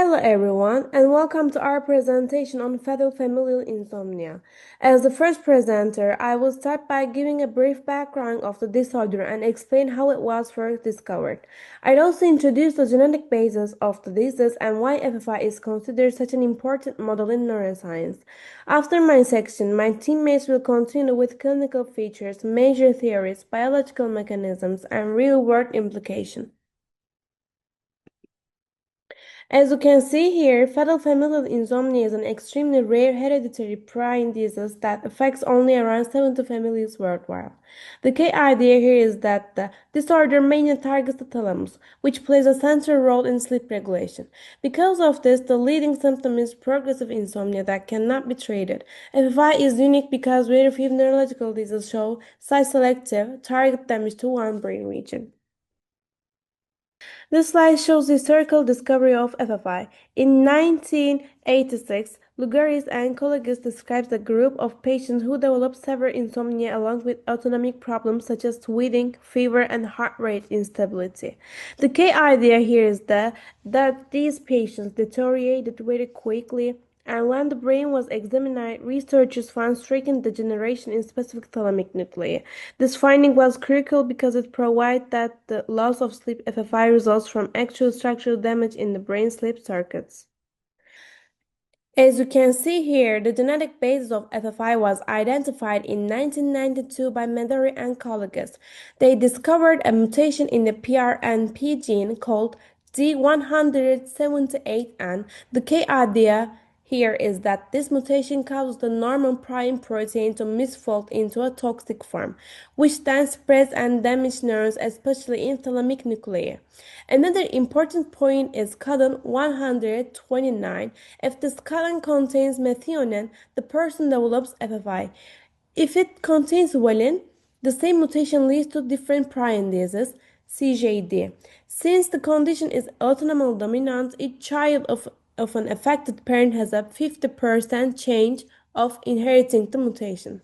Hello everyone and welcome to our presentation on fetal familial insomnia. As the first presenter, I will start by giving a brief background of the disorder and explain how it was first discovered. I'd also introduce the genetic basis of the disease and why FFI is considered such an important model in neuroscience. After my section, my teammates will continue with clinical features, major theories, biological mechanisms, and real-world implications. As you can see here, fetal familial insomnia is an extremely rare hereditary brain disease that affects only around 70 families worldwide. The key idea here is that the disorder mainly targets the thalamus, which plays a central role in sleep regulation. Because of this, the leading symptom is progressive insomnia that cannot be treated. FFI is unique because very few neurological diseases show such selective target damage to one brain region. This slide shows the historical discovery of FFI. In 1986, Lugaris and colleagues describes a group of patients who developed severe insomnia along with autonomic problems such as sweating, fever, and heart rate instability. The key idea here is that these patients deteriorated very quickly, and when the brain was examined, researchers found striking degeneration in specific thalamic nuclei. This finding was critical because it provides that the loss of sleep FFI results from actual structural damage in the brain sleep circuits. As you can see here, the genetic basis of FFI was identified in 1992 by Medori and colleagues. They discovered a mutation in the PRNP gene called D178N. The key idea here is that this mutation causes the normal prime protein to misfold into a toxic form, which then spreads and damages neurons, especially in thalamic nuclei. Another important point is codon 129. If this codon contains methionine, the person develops FFI. If it contains valine, the same mutation leads to different prion diseases, CJD. Since the condition is autosomal dominant, each child of an affected parent has a 50% chance of inheriting the mutation.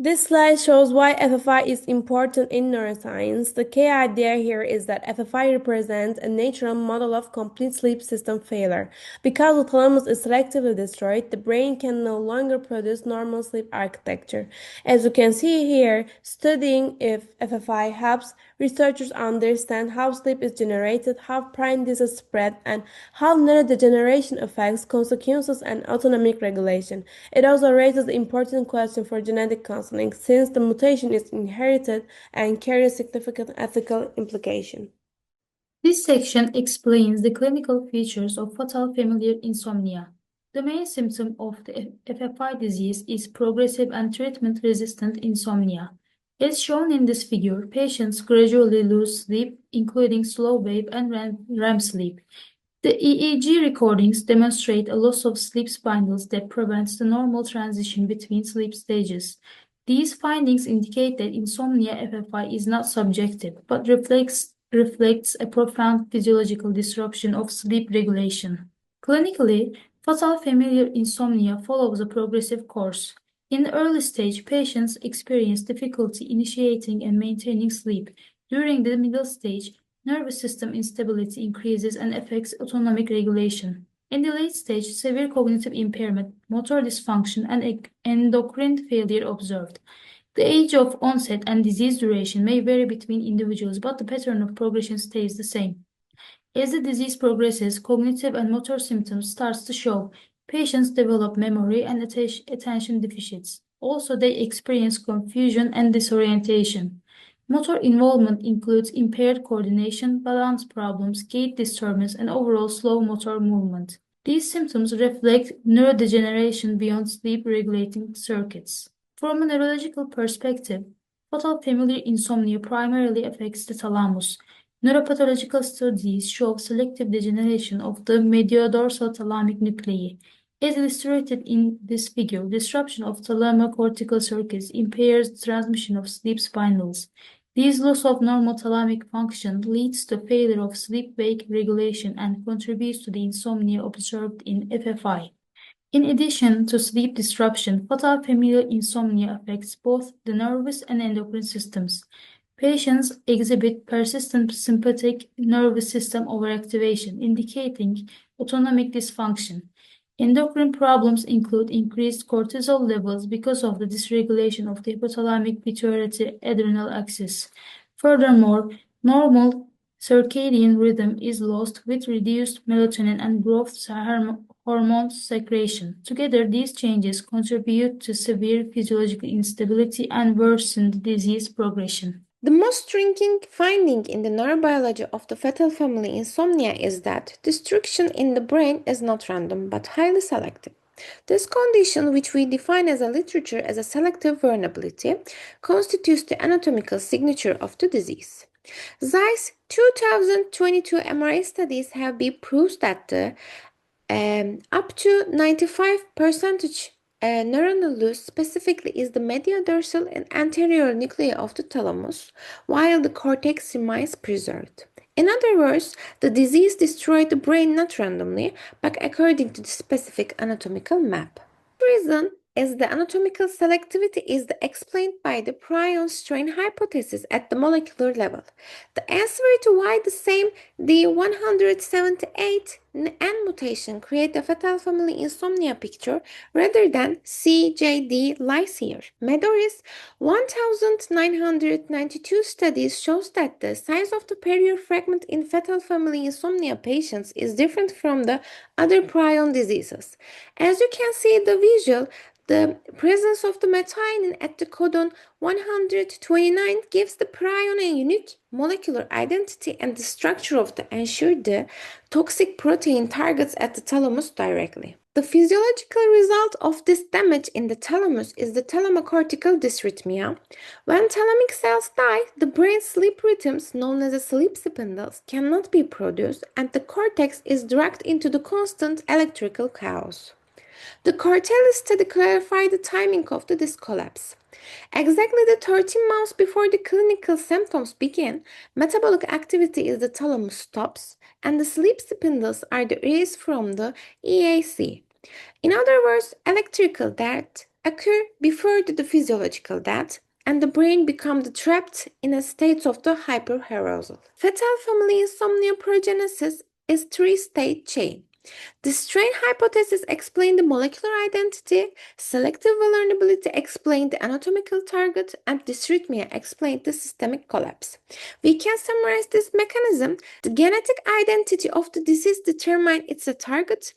This slide shows why FFI is important in neuroscience. The key idea here is that FFI represents a natural model of complete sleep system failure. Because the thalamus is selectively destroyed, the brain can no longer produce normal sleep architecture. As you can see here, studying if FFI helps researchers understand how sleep is generated, how brain disease spread, and how neurodegeneration affects consequences and autonomic regulation. It also raises the important question for genetic counseling, since the mutation is inherited and carries significant ethical implications. This section explains the clinical features of fatal familial insomnia. The main symptom of the FFI disease is progressive and treatment-resistant insomnia. As shown in this figure, patients gradually lose sleep, including slow wave and REM sleep. The EEG recordings demonstrate a loss of sleep spindles that prevents the normal transition between sleep stages. These findings indicate that insomnia FFI is not subjective, but reflects a profound physiological disruption of sleep regulation. Clinically, fatal familial insomnia follows a progressive course. In the early stage, patients experience difficulty initiating and maintaining sleep. During the middle stage, nervous system instability increases and affects autonomic regulation. In the late stage, severe cognitive impairment, motor dysfunction, and endocrine failure observed. The age of onset and disease duration may vary between individuals, but the pattern of progression stays the same. As the disease progresses, cognitive and motor symptoms start to show. Patients develop memory and attention deficits. Also, they experience confusion and disorientation. Motor involvement includes impaired coordination, balance problems, gait disturbance, and overall slow motor movement. These symptoms reflect neurodegeneration beyond sleep-regulating circuits. From a neurological perspective, fatal familial insomnia primarily affects the thalamus. Neuropathological studies show selective degeneration of the mediodorsal thalamic nuclei. As illustrated in this figure, disruption of thalamocortical circuits impairs the transmission of sleep spindles. This loss of normal thalamic function leads to failure of sleep-wake regulation and contributes to the insomnia observed in FFI. In addition to sleep disruption, fatal familial insomnia affects both the nervous and endocrine systems. Patients exhibit persistent sympathetic nervous system overactivation, indicating autonomic dysfunction. Endocrine problems include increased cortisol levels because of the dysregulation of the hypothalamic pituitary adrenal axis. Furthermore, normal circadian rhythm is lost with reduced melatonin and growth hormone secretion. Together, these changes contribute to severe physiological instability and worsened disease progression. The most striking finding in the neurobiology of the fetal family insomnia is that destruction in the brain is not random but highly selective. This condition, which we define as a literature as a selective vulnerability, constitutes the anatomical signature of the disease. Zeiss 2022 MRI studies have been proves that the up to 95 percentage neuronal loss specifically is the medial dorsal and anterior nuclei of the thalamus, while the cortex remains preserved. In other words, the disease destroyed the brain not randomly, but according to the specific anatomical map. The reason is the anatomical selectivity is explained by the prion strain hypothesis at the molecular level. The answer to why the same D178 N mutation create a fetal family insomnia picture rather than CJD lies here. Meadows' 1992 studies shows that the size of the period fragment in fetal family insomnia patients is different from the other prion diseases. As you can see in the visual, the presence of the methionine at the codon 129 gives the prion a unique molecular identity, and the structure of the ensure the toxic protein targets at the thalamus directly. The physiological result of this damage in the thalamus is the thalamocortical dysrhythmia. When thalamic cells die, the brain sleep rhythms, known as the sleep spindles, cannot be produced, and the cortex is dragged into the constant electrical chaos. The Cortellis study clarified the timing of this collapse. Exactly the 13 months before the clinical symptoms begin, metabolic activity in the thalamus stops, and the sleep spindles are erased from the EAC. In other words, electrical death occur before the physiological death, and the brain becomes trapped in a state of the hyperarousal. Fetal family insomnia progenesis is three-stage chain. The strain hypothesis explained the molecular identity, selective vulnerability explained the anatomical target, and dysrhythmia explained the systemic collapse. We can summarize this mechanism. The genetic identity of the disease determines its target,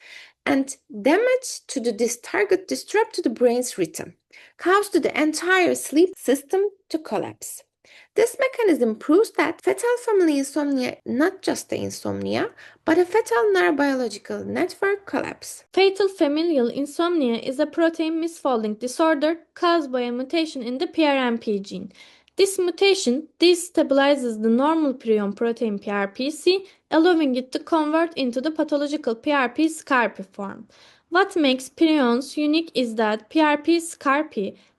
and damage to this target disrupt the brain's rhythm, cause the entire sleep system to collapse. This mechanism proves that fetal family insomnia is not just the insomnia, but a fetal neurobiological network collapse. Fatal familial insomnia is a protein misfolding disorder caused by a mutation in the PRMP gene. This mutation destabilizes the normal prion protein PRPC, allowing it to convert into the pathological PRP scarp form. What makes prions unique is that PRP scarp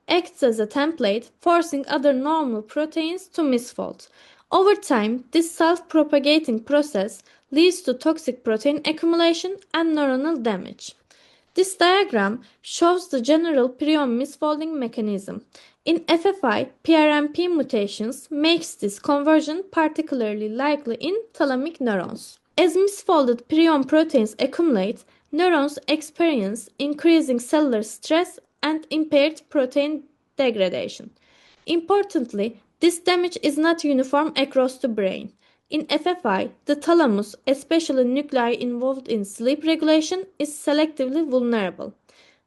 acts as a template, forcing other normal proteins to misfold. Over time, this self-propagating process leads to toxic protein accumulation and neuronal damage. This diagram shows the general prion misfolding mechanism. In FFI, PRMP mutations makes this conversion particularly likely in thalamic neurons. As misfolded prion proteins accumulate, neurons experience increasing cellular stress and impaired protein degradation. Importantly, this damage is not uniform across the brain. In FFI, the thalamus, especially nuclei involved in sleep regulation, is selectively vulnerable.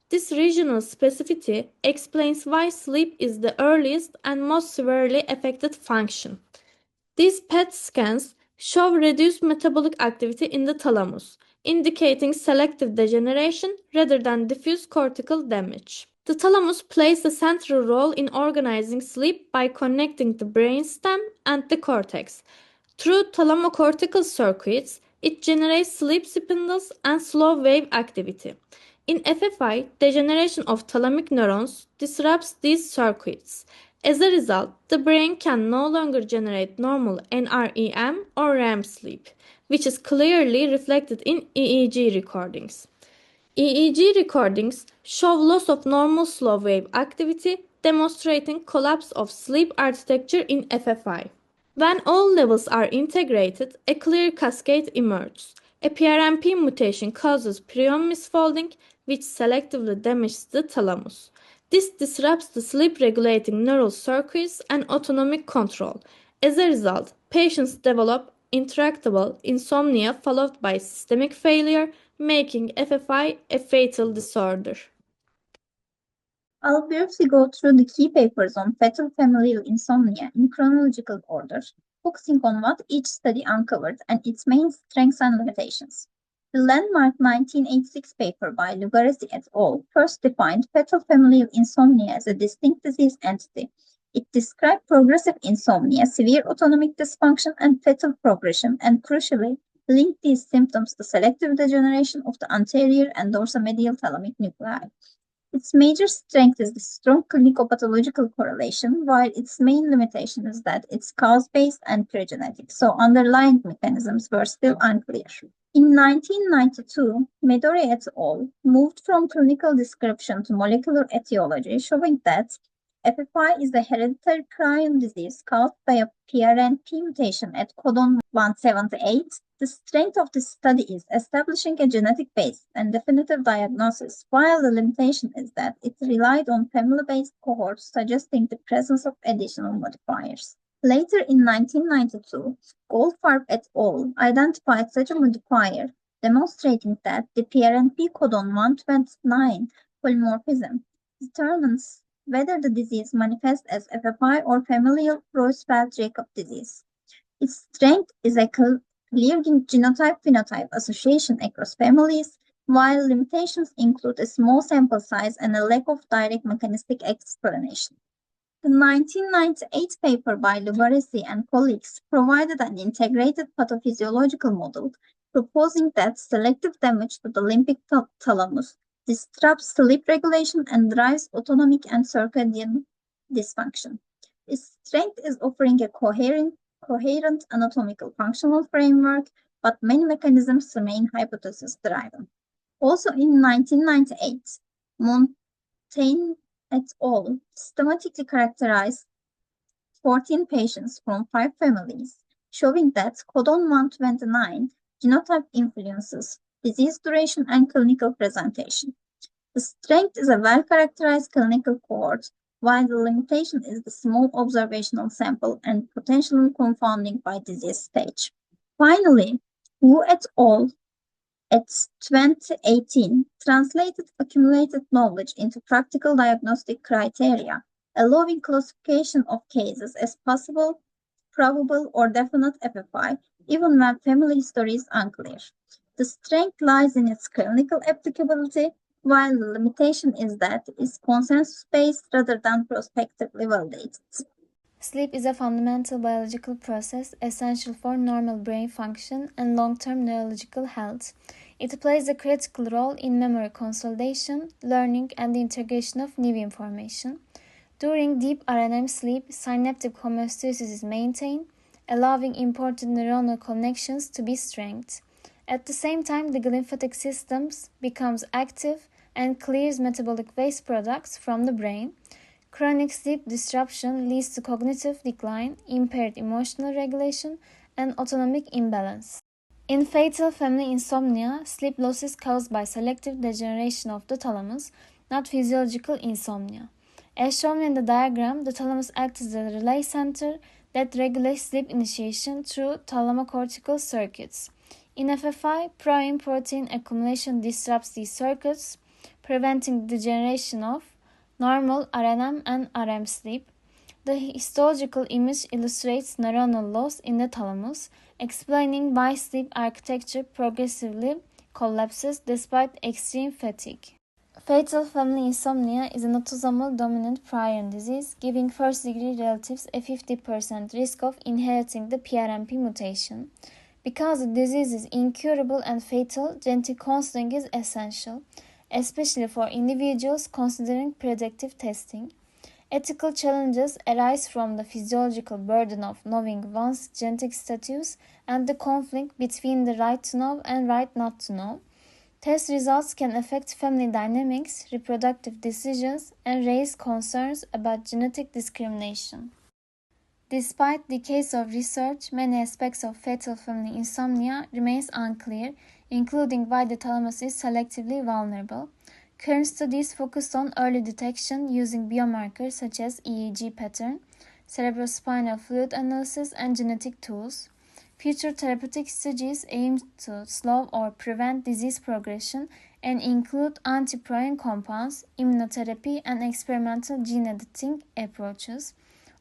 This regional specificity explains why sleep is the earliest and most severely affected function. These PET scans show reduced metabolic activity in the thalamus, indicating selective degeneration rather than diffuse cortical damage. The thalamus plays a central role in organizing sleep by connecting the brainstem and the cortex. Through thalamocortical circuits, it generates sleep spindles and slow wave activity. In FFI, degeneration of thalamic neurons disrupts these circuits. As a result, the brain can no longer generate normal NREM or REM sleep, which is clearly reflected in EEG recordings. EEG recordings show loss of normal slow wave activity, demonstrating collapse of sleep architecture in FFI. When all levels are integrated, a clear cascade emerges. A PRMP mutation causes prion misfolding, which selectively damages the thalamus. This disrupts the sleep-regulating neural circuits and autonomic control. As a result, patients develop intractable insomnia followed by systemic failure, making FFI a fatal disorder. I'll briefly go through the key papers on fetal familial insomnia in chronological order, focusing on what each study uncovered and its main strengths and limitations. The landmark 1986 paper by Lugaresi et al. First defined fetal familial insomnia as a distinct disease entity. It described progressive insomnia, severe autonomic dysfunction, and fetal progression, and crucially, linked these symptoms to selective degeneration of the anterior and dorsomedial thalamic nuclei. Its major strength is the strong clinico-pathological correlation, while its main limitation is that it's cause-based and pregenetic, so underlying mechanisms were still unclear. In 1992, Medore et al. Moved from clinical description to molecular etiology, showing that FFI is a hereditary prion disease caused by a PRNP mutation at codon 178. The strength of this study is establishing a genetic base and definitive diagnosis, while the limitation is that it relied on family-based cohorts suggesting the presence of additional modifiers. Later in 1992, Goldfarb et al. Identified such a modifier, demonstrating that the PRNP codon 129 polymorphism determines whether the disease manifests as FFI or familial Creutzfeldt-Jakob disease. Its strength is a clear genotype-phenotype association across families, while limitations include a small sample size and a lack of direct mechanistic explanation. The 1998 paper by Lugaresi and colleagues provided an integrated pathophysiological model proposing that selective damage to the limbic thalamus disrupts sleep regulation and drives autonomic and circadian dysfunction. Its strength is offering a coherent anatomical functional framework, but many mechanisms remain hypothesis-driven. Also in 1998, Montaigne et al. Systematically characterized 14 patients from 5 families, showing that codon 129 genotype influences disease duration and clinical presentation. The strength is a well-characterized clinical cohort, while the limitation is the small observational sample and potentially confounding by disease stage. Finally, Wu et al. At 2018 translated accumulated knowledge into practical diagnostic criteria, allowing classification of cases as possible, probable, or definite FFI, even when family history is unclear. The strength lies in its clinical applicability, while the limitation is that it's consensus-based rather than prospectively validated. Sleep is a fundamental biological process essential for normal brain function and long-term neurological health. It plays a critical role in memory consolidation, learning, and the integration of new information. During deep RNM sleep, synaptic homeostasis is maintained, allowing important neuronal connections to be strengthened. At the same time, the lymphatic system becomes active and clears metabolic waste products from the brain. Chronic sleep disruption leads to cognitive decline, impaired emotional regulation, and autonomic imbalance. In fatal family insomnia, sleep loss is caused by selective degeneration of the thalamus, not physiological insomnia. As shown in the diagram, the thalamus acts as a relay center that regulates sleep initiation through thalamocortical circuits. In FFI, proin protein accumulation disrupts these circuits, preventing degeneration of normal RNM and REM sleep. The histological image illustrates neuronal loss in the thalamus, explaining why sleep architecture progressively collapses despite extreme fatigue. Fatal family insomnia is an autosomal dominant prion disease, giving first-degree relatives a 50% risk of inheriting the PRNP mutation. Because the disease is incurable and fatal, genetic counseling is essential, especially for individuals considering predictive testing. Ethical challenges arise from the physiological burden of knowing one's genetic status and the conflict between the right to know and right not to know. Test results can affect family dynamics, reproductive decisions, and raise concerns about genetic discrimination. Despite decades of research, many aspects of fetal family insomnia remains unclear, including why the thalamus is selectively vulnerable. Current studies focus on early detection using biomarkers such as EEG pattern, cerebrospinal fluid analysis, and genetic tools. Future therapeutic studies aim to slow or prevent disease progression and include antiprion compounds, immunotherapy, and experimental gene editing approaches.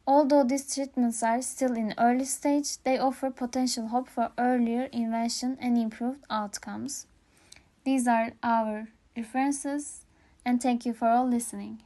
Although these treatments are still in early stage, they offer potential hope for earlier intervention and improved outcomes. These are our references, and thank you for all listening.